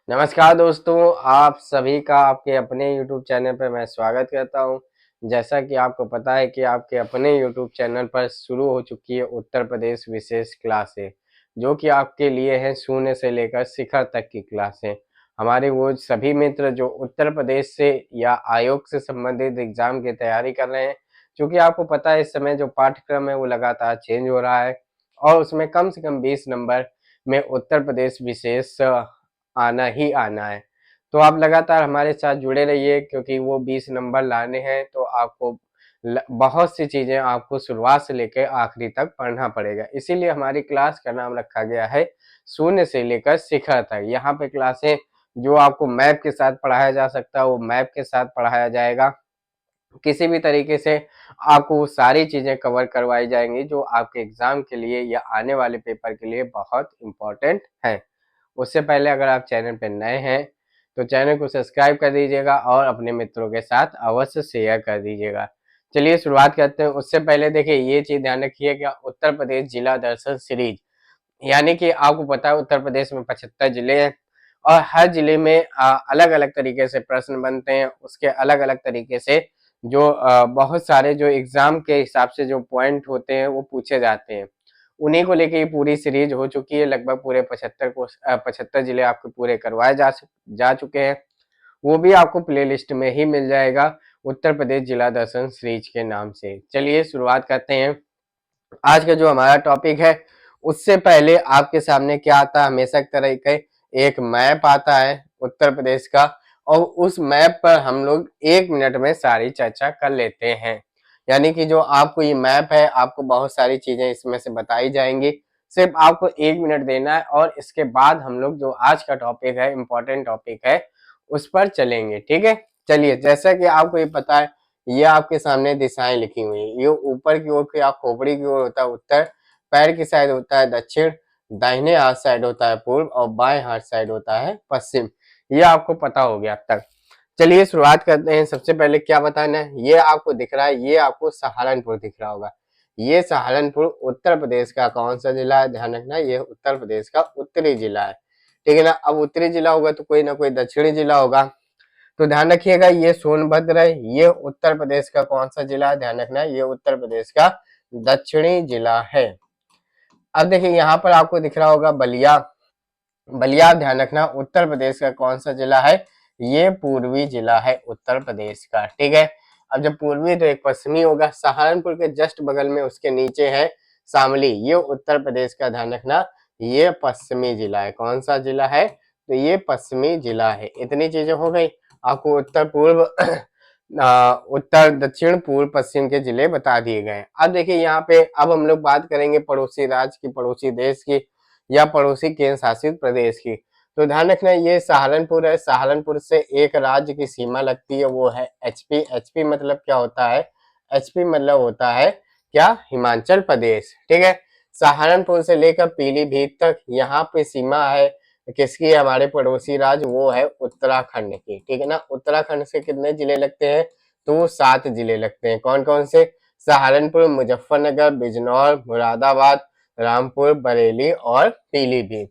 नमस्कार दोस्तों, आप सभी का आपके अपने YouTube चैनल पर मैं स्वागत करता हूं। जैसा कि आपको पता है कि आपके अपने YouTube चैनल पर शुरू हो चुकी है उत्तर प्रदेश विशेष क्लासें, जो कि आपके लिए हैं शून्य से लेकर शिखर तक की क्लासें। हमारे वो सभी मित्र जो उत्तर प्रदेश से या आयोग से संबंधित एग्जाम की तैयारी कर रहे हैं, क्योंकि आपको पता है इस समय जो पाठ्यक्रम है वो लगातार चेंज हो रहा है और उसमें कम से कम 20 नंबर में उत्तर प्रदेश विशेष आना ही आना है। तो आप लगातार हमारे साथ जुड़े रहिए, क्योंकि वो 20 नंबर लाने हैं तो आपको बहुत सी चीज़ें आपको शुरुआत से लेकर आखिरी तक पढ़ना पड़ेगा। इसीलिए हमारी क्लास का नाम रखा गया है शून्य से लेकर शिखर तक। यहाँ पे क्लासें जो आपको मैप के साथ पढ़ाया जा सकता है वो मैप के साथ पढ़ाया जाएगा। किसी भी तरीके से आपको वो सारी चीज़ें कवर करवाई जाएंगी जो आपके एग्जाम के लिए या आने वाले पेपर के लिए बहुत इम्पोर्टेंट है। उससे पहले अगर आप चैनल पे नए हैं तो चैनल को सब्सक्राइब कर दीजिएगा और अपने मित्रों के साथ अवश्य शेयर कर दीजिएगा। चलिए शुरुआत करते हैं। उससे पहले देखिए ये चीज़ ध्यान रखिए कि उत्तर प्रदेश जिला दर्शन सीरीज, यानी कि आपको पता है उत्तर प्रदेश में 75 जिले हैं और हर जिले में अलग अलग तरीके से प्रश्न बनते हैं। उसके अलग अलग तरीके से जो बहुत सारे जो एग्जाम के हिसाब से जो पॉइंट होते हैं वो पूछे जाते हैं। उन्हीं को लेके ये पूरी सीरीज हो चुकी है। लगभग पूरे 75 जिले आपके पूरे करवाए जा चुके हैं। वो भी आपको प्लेलिस्ट में ही मिल जाएगा उत्तर प्रदेश जिला दर्शन सीरीज के नाम से। चलिए शुरुआत करते हैं। आज का जो हमारा टॉपिक है उससे पहले आपके सामने क्या आता है, हमेशा की तरह एक मैप आता है उत्तर प्रदेश का, और उस मैप पर हम लोग 1 मिनट में सारी चर्चा कर लेते हैं। यानी कि जो आपको ये मैप है, आपको बहुत सारी चीजें इसमें से बताई जाएंगी। सिर्फ आपको 1 मिनट देना है और इसके बाद हम लोग जो आज का टॉपिक है, इम्पोर्टेंट टॉपिक है, उस पर चलेंगे। ठीक है, चलिए। जैसा कि आपको ये पता है, ये आपके सामने दिशाएं लिखी हुई है। ये ऊपर की ओर या खोपड़ी की ओर होता है उत्तर, पैर की साइड होता है दक्षिण, दाहिने हाथ साइड होता है पूर्व और बाएं हाथ साइड होता है पश्चिम। ये आपको पता हो गया अब तक। चलिए शुरुआत करते हैं। सबसे पहले क्या बताना है, ये आपको दिख रहा है, ये आपको सहारनपुर दिख रहा होगा। ये सहारनपुर उत्तर प्रदेश का कौन सा जिला है, ध्यान रखना, ये उत्तर प्रदेश का उत्तरी जिला है। ठीक है ना। अब उत्तरी जिला होगा तो कोई ना कोई दक्षिणी जिला होगा, तो ध्यान रखिएगा ये सोनभद्र है। ये उत्तर प्रदेश का कौन सा जिला है, ध्यान रखना, ये उत्तर प्रदेश का दक्षिणी जिला है। अब देखिए यहाँ पर आपको दिख रहा होगा बलिया। बलिया ध्यान रखना उत्तर प्रदेश का कौन सा जिला है, ये पूर्वी जिला है उत्तर प्रदेश का। ठीक है। अब जब पूर्वी तो एक पश्चिमी होगा। सहारनपुर के जस्ट बगल में उसके नीचे है शामली, ये उत्तर प्रदेश का, ध्यान रखना, ये पश्चिमी जिला है। कौन सा जिला है, तो ये पश्चिमी जिला है। इतनी चीजें हो गई। आपको उत्तर पूर्व उत्तर दक्षिण पूर्व पश्चिम के जिले बता दिए गए। अब देखिए यहाँ पे अब हम लोग बात करेंगे पड़ोसी राज्य की, पड़ोसी देश की या पड़ोसी केंद्र शासित प्रदेश की। तो ध्यान रखना ये सहारनपुर है। सहारनपुर से एक राज्य की सीमा लगती है, वो है एचपी। एचपी मतलब क्या होता है, एचपी मतलब होता है क्या, हिमाचल प्रदेश। ठीक है। सहारनपुर से लेकर पीलीभीत तक यहाँ पे सीमा है किसकी, हमारे पड़ोसी राज्य, वो है उत्तराखंड की। ठीक है ना। उत्तराखंड से कितने जिले लगते हैं, तो 7 जिले लगते हैं। कौन कौन से, सहारनपुर, मुजफ्फरनगर, बिजनौर, मुरादाबाद, रामपुर, बरेली और पीलीभीत।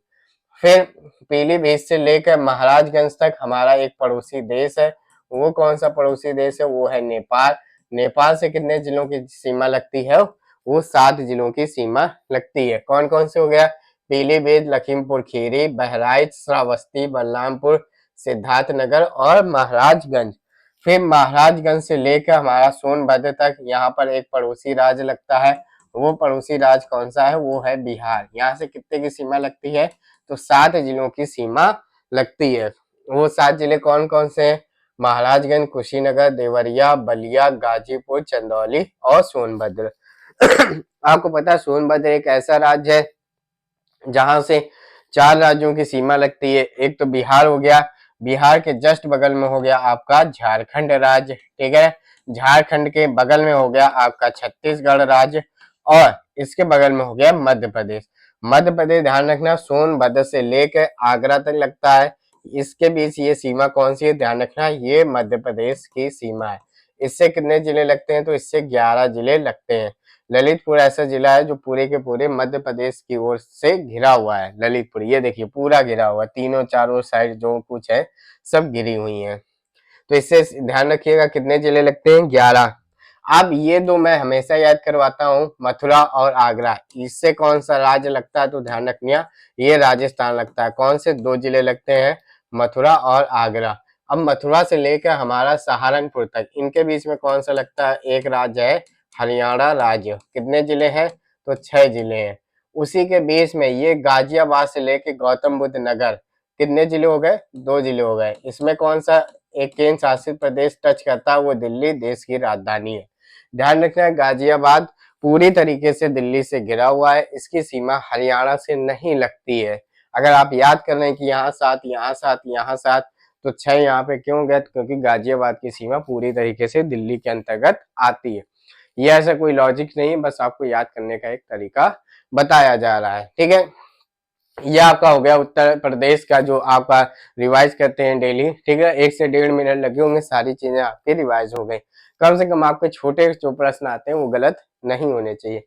फिर पीलीभीत से लेकर महाराजगंज तक हमारा एक पड़ोसी देश है। वो कौन सा पड़ोसी देश है, वो है नेपाल। नेपाल से कितने जिलों की सीमा लगती है, वो 7 जिलों की सीमा लगती है। कौन कौन से हो गया, पीलीभीत, लखीमपुर खीरी, बहराइच, श्रावस्ती, बलरामपुर, सिद्धार्थनगर और महाराजगंज। फिर महाराजगंज से लेकर हमारा सोनभद्र तक यहाँ पर एक पड़ोसी राज्य लगता है। वो पड़ोसी राज्य कौन सा है, वो है बिहार। यहाँ से कितने की सीमा लगती है, तो 7 जिलों की सीमा लगती है। वो 7 जिले कौन कौन से हैं, महाराजगंज, कुशीनगर, देवरिया, बलिया, गाजीपुर, चंदौली और सोनभद्र। आपको पता है सोनभद्र एक ऐसा राज्य है जहां से 4 राज्यों की सीमा लगती है। एक तो बिहार हो गया, बिहार के जस्ट बगल में हो गया आपका झारखंड राज्य। ठीक है। झारखंड के बगल में हो गया आपका छत्तीसगढ़ राज्य और इसके बगल में हो गया मध्य प्रदेश। मध्य प्रदेश ध्यान रखना सोनभद्र से लेकर आगरा तक लगता है। इसके बीच ये सीमा कौन सी है, ध्यान रखना, ये मध्य प्रदेश की सीमा है। इससे कितने जिले लगते हैं, तो इससे 11 जिले लगते हैं। ललितपुर ऐसा जिला है जो पूरे के पूरे मध्य प्रदेश की ओर से घिरा हुआ है। ललितपुर ये देखिए पूरा घिरा हुआ है, तीनों चारों साइड जो कुछ है सब घिरी हुई है। तो इससे ध्यान रखिएगा कितने जिले लगते हैं, 11। अब ये दो मैं हमेशा याद करवाता हूँ, मथुरा और आगरा। इससे कौन सा राज्य लगता है तो ध्यान रखिए, ये राजस्थान लगता है। कौन से 2 जिले लगते हैं, मथुरा और आगरा। अब मथुरा से लेकर हमारा सहारनपुर तक, इनके बीच में कौन सा लगता है, एक राज्य है हरियाणा राज्य। कितने जिले हैं तो 6 जिले हैं। उसी के बीच में ये गाजियाबाद से लेकर गौतम बुद्ध नगर, कितने जिले हो गए, 2 जिले हो गए। इसमें कौन सा एक केंद्र शासित प्रदेश टच करता है, वो दिल्ली देश की राजधानी है। ध्यान रखना है गाजियाबाद पूरी तरीके से दिल्ली से घिरा हुआ है, इसकी सीमा हरियाणा से नहीं लगती है। अगर आप याद कर रहे हैं कि यहाँ 7 यहाँ 7 यहाँ 7 तो 6 यहाँ पे क्यों गए, क्योंकि गाजियाबाद की सीमा पूरी तरीके से दिल्ली के अंतर्गत आती है। ये ऐसा कोई लॉजिक नहीं है, बस आपको याद करने का एक तरीका बताया जा रहा है, ठीक है। ये आपका हो गया उत्तर प्रदेश का जो आपका रिवाइज करते हैं डेली, ठीक है। 1 से 1.5 मिनट लगे होंगे, सारी चीजें आपकी रिवाइज हो गई। कम से कम आपके छोटे जो प्रश्न आते हैं वो गलत नहीं होने चाहिए।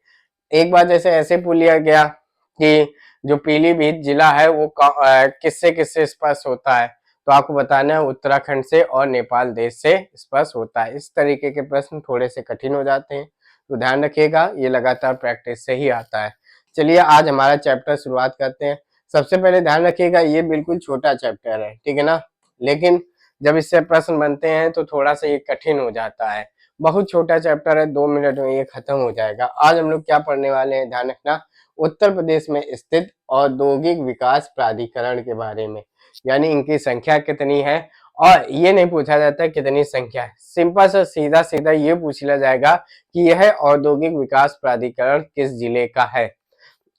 एक बार जैसे ऐसे पूछ लिया गया कि जो पीलीभीत जिला है वो किससे किससे स्पर्श होता है, तो आपको बताना है उत्तराखंड से और नेपाल देश से स्पर्श होता है। इस तरीके के प्रश्न थोड़े से कठिन हो जाते हैं, तो ध्यान रखिएगा, ये लगातार प्रैक्टिस से ही आता है। चलिए आज हमारा चैप्टर शुरुआत करते हैं। सबसे पहले ध्यान रखिएगा ये बिल्कुल छोटा चैप्टर है, ठीक है ना, लेकिन जब इससे प्रश्न बनते हैं तो थोड़ा सा ये कठिन हो जाता है। बहुत छोटा चैप्टर है, 2 मिनट में ये खत्म हो जाएगा। आज हम लोग क्या पढ़ने वाले हैं, ध्यान रखना, उत्तर प्रदेश में स्थित औद्योगिक विकास प्राधिकरण के बारे में, यानी इनकी संख्या कितनी है। और ये नहीं पूछा जाता कितनी संख्या है, सिंपल सा सीधा सीधा ये पूछ लिया जाएगा कि यह औद्योगिक विकास प्राधिकरण किस जिले का है।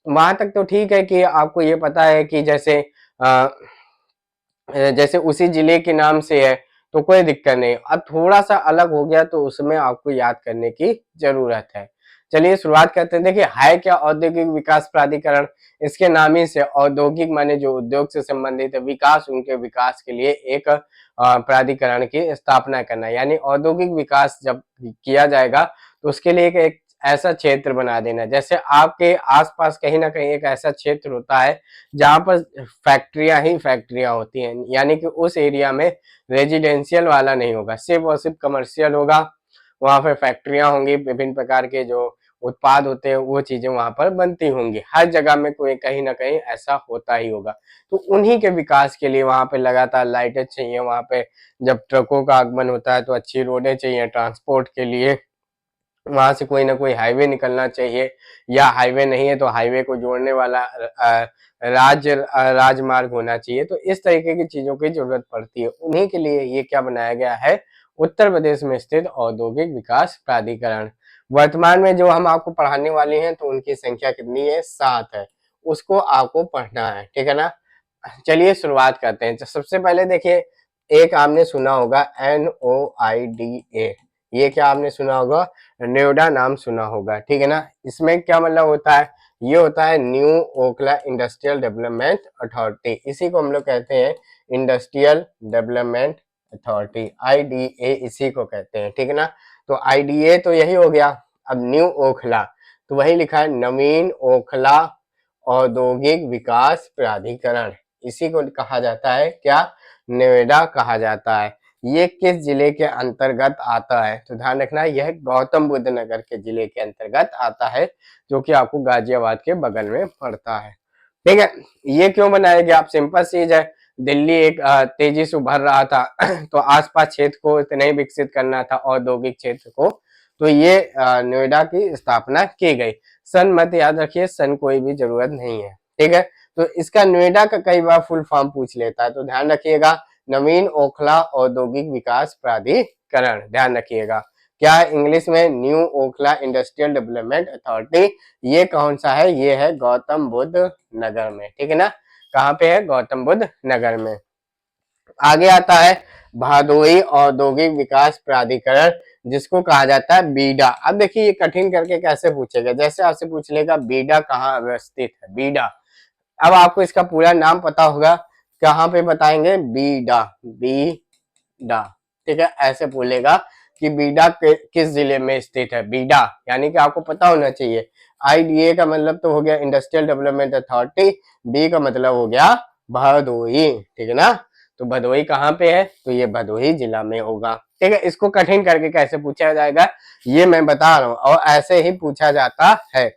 वहां तक तो ठीक है कि आपको ये पता है कि जैसे उसी जिले के नाम से है तो कोई दिक्कत नहीं। अब थोड़ा सा अलग हो गया तो उसमें आपको याद करने की जरूरत है। चलिए शुरुआत करते हैं। देखिए है क्या औद्योगिक विकास प्राधिकरण, इसके नाम ही से औद्योगिक माने जो उद्योग से संबंधित है, विकास उनके विकास के लिए एक प्राधिकरण की स्थापना करना, यानी औद्योगिक विकास जब किया जाएगा तो उसके लिए एक ऐसा क्षेत्र बना देना, जैसे आपके आसपास कहीं ना कहीं एक ऐसा क्षेत्र होता है जहां पर फैक्ट्रियां ही फैक्ट्रियां होती हैं, यानी कि उस एरिया में रेजिडेंशियल वाला नहीं होगा, सिर्फ और सिर्फ कमर्शियल होगा। वहां पर फैक्ट्रियां होंगी, विभिन्न प्रकार के जो उत्पाद होते हैं वो चीजें वहां पर बनती होंगी। हर जगह में कोई कहीं ना कहीं ऐसा होता ही होगा। तो उन्हीं के विकास के लिए वहां पे लगातार लाइटें चाहिए, वहां पे जब ट्रकों का आगमन होता है तो अच्छी रोडें चाहिए ट्रांसपोर्ट के लिए, वहां से कोई ना कोई हाईवे निकलना चाहिए, या हाईवे नहीं है तो हाईवे को जोड़ने वाला राजमार्ग होना चाहिए। तो इस तरीके की चीजों की जरूरत पड़ती है, उन्हीं के लिए ये क्या बनाया गया है, उत्तर प्रदेश में स्थित औद्योगिक विकास प्राधिकरण। वर्तमान में जो हम आपको पढ़ाने वाले हैं तो उनकी संख्या कितनी है, 7 है, उसको आपको पढ़ना है, ठीक है ना। चलिए शुरुआत करते हैं। तो सबसे पहले देखिए, एक आपने सुना होगा NOIDA, ये क्या आपने सुना होगा, नोएडा नाम सुना होगा, ठीक है ना। इसमें क्या मतलब होता है, ये होता है new Okhla industrial development authority, इसी को हम लोग कहते हैं इंडस्ट्रियल डेवलपमेंट अथॉरिटी, IDA इसी को कहते हैं, ठीक है ना। तो IDA तो यही हो गया। अब न्यू ओखला तो वही लिखा है नवीन ओखला औद्योगिक विकास प्राधिकरण, इसी को कहा जाता है क्या, नोएडा कहा जाता है। ये किस जिले के अंतर्गत आता है, तो ध्यान रखना यह गौतम बुद्ध नगर के जिले के अंतर्गत आता है, जो कि आपको गाजियाबाद के बगल में पड़ता है, ठीक है। ये क्यों बनाया गया, आप सिंपल चीज है, दिल्ली एक तेजी से उभर रहा था तो आसपास क्षेत्र को इतने ही विकसित करना था, औद्योगिक क्षेत्र को, तो ये नोएडा की स्थापना की गई। सन मत याद रखिए, सन कोई भी जरूरत नहीं है, ठीक है। तो इसका नोएडा का कई बार फुल फॉर्म पूछ लेता है, तो ध्यान रखिएगा नवीन ओखला औद्योगिक विकास प्राधिकरण, ध्यान रखिएगा क्या है इंग्लिश में, new Okhla industrial development authority. ये कौन सा है, ये है गौतम बुद्ध नगर में, ठीक है ना। कहाँ पे है, गौतम बुद्ध नगर में। आगे आता है भदोही औद्योगिक विकास प्राधिकरण, जिसको कहा जाता है बीडा। अब देखिए ये कठिन करके कैसे पूछेगा, जैसे आपसे पूछ लेगा बीडा कहाँ अवस्थित है, बीडा। अब आपको इसका पूरा नाम पता होगा, कहाँ पे बताएंगे, बीडा, बीडा, ठीक है, ऐसे बोलेगा कि बीडा किस जिले में स्थित है। बीडा यानी कि आपको पता होना चाहिए। IDA का मतलब तो हो गया इंडस्ट्रियल डेवलपमेंट अथॉरिटी, बी का मतलब हो गया भदोही, ठीक है ना। तो भदोही कहाँ पे है, तो ये भदोही जिला में होगा, ठीक है। इसको कठिन करके कैसे पूछा जाएगा ये मैं बता रहा हूँ, और ऐसे ही पूछा जाता है।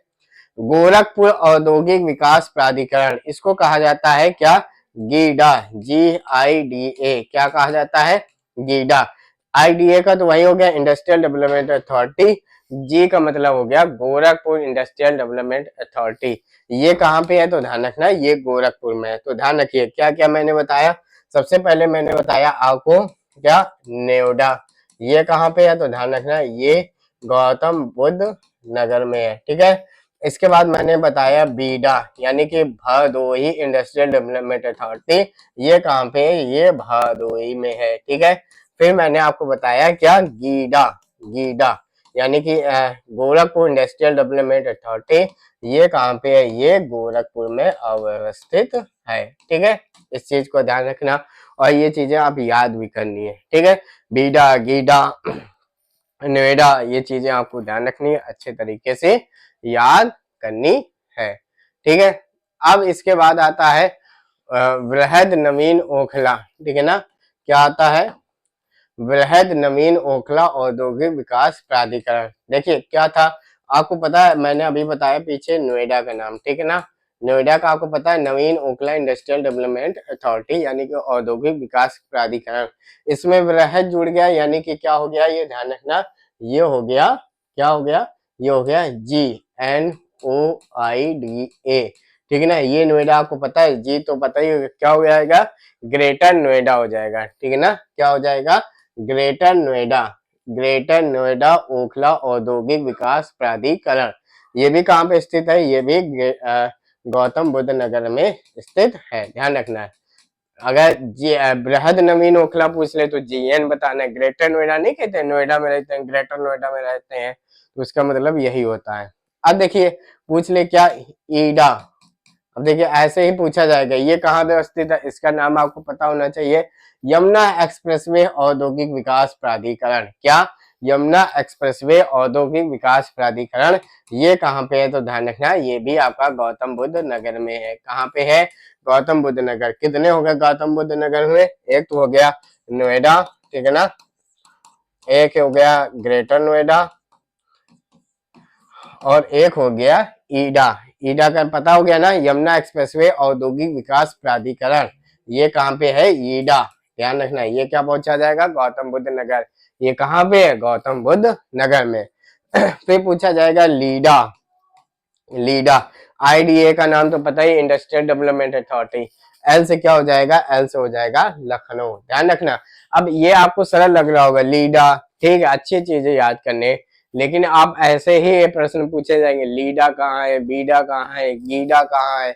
गोरखपुर औद्योगिक विकास प्राधिकरण, इसको कहा जाता है क्या, गीडा, GIDA, क्या कहा जाता है, गीडा। IDA का तो वही हो गया इंडस्ट्रियल डेवलपमेंट अथॉरिटी, जी का मतलब हो गया गोरखपुर इंडस्ट्रियल डेवलपमेंट अथॉरिटी। ये कहाँ पे है, तो ध्यान रखना ये गोरखपुर में है। तो ध्यान रखिए क्या क्या मैंने बताया। सबसे पहले मैंने बताया आपको क्या, नोएडा, ये कहाँ पे है, तो ध्यान रखना ये गौतम बुद्ध नगर में है, ठीक है। इसके बाद मैंने बताया बीडा यानी कि भदोही इंडस्ट्रियल डेवलपमेंट अथॉरिटी, ये कहाँ पे है, ये भदोही में है, ठीक है। फिर मैंने आपको बताया क्या, गीडा, गीडा यानी कि गोरखपुर इंडस्ट्रियल डेवलपमेंट अथॉरिटी, ये कहाँ पे है, ये गोरखपुर में अवस्थित है, ठीक है। इस चीज को ध्यान रखना और ये चीजें आप याद भी करनी है, ठीक है। बीडा, गीडा, नोएडा, ये चीजें आपको ध्यान रखनी है, अच्छे तरीके से याद करनी है, ठीक है। अब इसके बाद आता है वृहद नवीन ओखला, ठीक है ना। क्या आता है, वृहद नवीन ओखला औद्योगिक विकास प्राधिकरण। देखिए क्या था, आपको पता है मैंने अभी बताया पीछे नोएडा का नाम, ठीक है ना। नोएडा का आपको पता है नवीन ओखला इंडस्ट्रियल डेवलपमेंट अथॉरिटी यानी कि औद्योगिक विकास प्राधिकरण। इसमें वृहद जुड़ गया यानी कि क्या हो गया, ये ध्यान रखना, ये हो गया, क्या हो गया, ये हो गया GNOIDA, ठीक है ना। ये नोएडा आपको पता है, जी तो पता ही होगा, क्या हो जाएगा, ग्रेटर नोएडा हो जाएगा, ठीक है ना। क्या हो जाएगा, ग्रेटर नोएडा, ग्रेटर नोएडा ओखला औद्योगिक विकास प्राधिकरण। ये भी कहाँ पे स्थित है, ये भी गौतम बुद्ध नगर में स्थित है, ध्यान रखना है। अगर बृहद नवीन ओखला पूछ ले तो GN बताना है, ग्रेटर नोएडा नहीं कहते, नोएडा में रहते हैं, ग्रेटर नोएडा में रहते हैं, तो उसका मतलब यही होता है। अब देखिए पूछ ले क्या, ईडा। अब देखिए ऐसे ही पूछा जाएगा, ये कहाँ पे स्थित है, इसका नाम आपको पता होना चाहिए, यमुना एक्सप्रेसवे औद्योगिक विकास प्राधिकरण। क्या, यमुना एक्सप्रेसवे औद्योगिक विकास प्राधिकरण, ये कहाँ पे है, तो ध्यान रखना ये भी आपका गौतम बुद्ध नगर में है। कहाँ पे है, गौतम बुद्ध नगर। कितने हो गए गौतम बुद्ध नगर में, एक तो हो गया नोएडा, ठीक है ना, एक हो गया ग्रेटर नोएडा और एक हो गया ईडा। ईडा का पता हो गया ना, यमुना एक्सप्रेसवे औद्योगिक विकास प्राधिकरण, ये कहाँ पे है, ईडा। ध्यान रखना ये क्या पहुंचा जाएगा, गौतम बुद्ध नगर। ये कहाँ पे है, गौतम बुद्ध नगर में। फिर पूछा जाएगा लीडा, लीडा, IDA का नाम तो पता ही, इंडस्ट्रियल डेवलपमेंट अथॉरिटी। एल से क्या हो जाएगा, एल से हो जाएगा लखनऊ, ध्यान रखना। अब ये आपको सरल लग रहा होगा लीडा, ठीक है, अच्छी चीजें याद करने, लेकिन आप ऐसे ही ये प्रश्न पूछे जाएंगे, लीडा कहाँ है, बीडा कहाँ है, गीडा कहाँ है,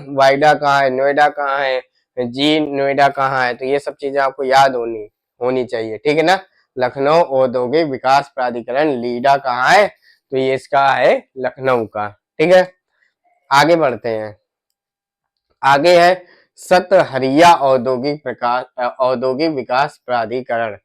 वाइडा कहाँ है, नोएडा कहाँ है, जी नोएडा कहाँ है, तो ये सब चीजें आपको याद होनी होनी चाहिए, ठीक है ना। लखनऊ औद्योगिक विकास प्राधिकरण, लीडा कहाँ है, तो ये इसका है लखनऊ का, ठीक है। आगे बढ़ते हैं, आगे है सतहरिया औद्योगिक विकास प्राधिकरण,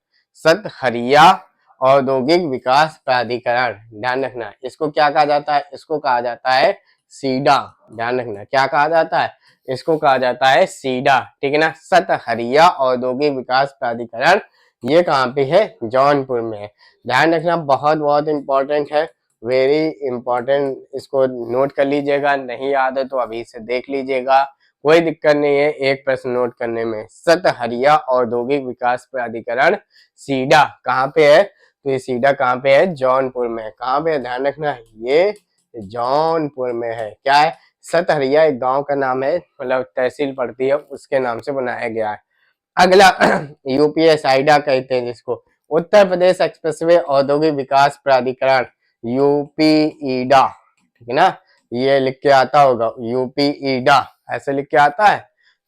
सतहरिया औद्योगिक विकास प्राधिकरण, ध्यान रखना इसको क्या कहा जाता है, इसको कहा जाता है सीडा। ध्यान रखना क्या कहा जाता है, इसको कहा जाता है सीडा, ठीक है ना। सतहरिया औद्योगिक विकास प्राधिकरण, ये कहाँ पे है, जौनपुर में है। ध्यान रखना बहुत बहुत इंपॉर्टेंट है, वेरी इंपॉर्टेंट, इसको नोट कर लीजिएगा, नहीं याद है तो अभी से देख लीजिएगा, कोई दिक्कत नहीं है एक प्रश्न नोट करने में। सतहरिया औद्योगिक विकास प्राधिकरण सीडा कहाँ पे है, तो ये सीडा कहाँ पे है, जौनपुर में। कहाँ पे है, ध्यान रखना ये जौनपुर में है। क्या है, सतहरिया एक गांव का नाम है, मतलब तहसील पड़ती है उसके नाम से बनाया गया है। अगला यूपीएस आइडा कहते हैं जिसको, उत्तर प्रदेश एक्सप्रेसवे औद्योगिक विकास प्राधिकरण, यूपी-ईडा, ठीक है ना। ये लिख के आता होगा यूपी-ईडा, ऐसे लिख के आता है,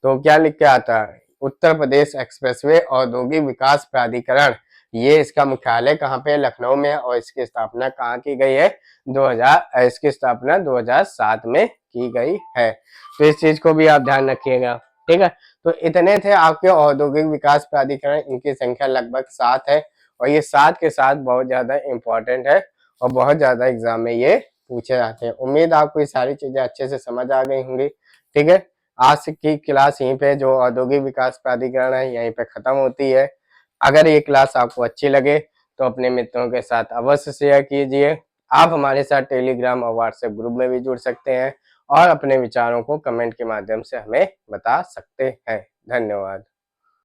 तो क्या लिख के आता है, उत्तर प्रदेश एक्सप्रेसवे औद्योगिक विकास प्राधिकरण। ये इसका मुख्यालय कहाँ पे है, लखनऊ में है, और इसकी स्थापना कहाँ की गई है, 2000, इसकी स्थापना 2007 में की गई है। तो इस चीज को भी आप ध्यान रखिएगा, ठीक है। तो इतने थे आपके औद्योगिक विकास प्राधिकरण, इनकी संख्या लगभग 7 है, और ये साथ के साथ बहुत ज़्यादा इम्पोर्टेंट है और बहुत ज़्यादा एग्जाम में ये पूछे जाते हैं। उम्मीद आपको ये सारी चीज़ें अच्छे से समझ आ गई होंगी। ठीक है, आज की क्लास यहीं पे जो औद्योगिक विकास प्राधिकरण है यहीं पे ख़त्म होती है। अगर ये क्लास आपको अच्छी लगे तो अपने मित्रों के साथ अवश्य शेयर कीजिए। आप हमारे साथ टेलीग्राम और व्हाट्सएप ग्रुप में भी जुड़ सकते हैं और अपने विचारों को कमेंट के माध्यम से हमें बता सकते हैं। धन्यवाद।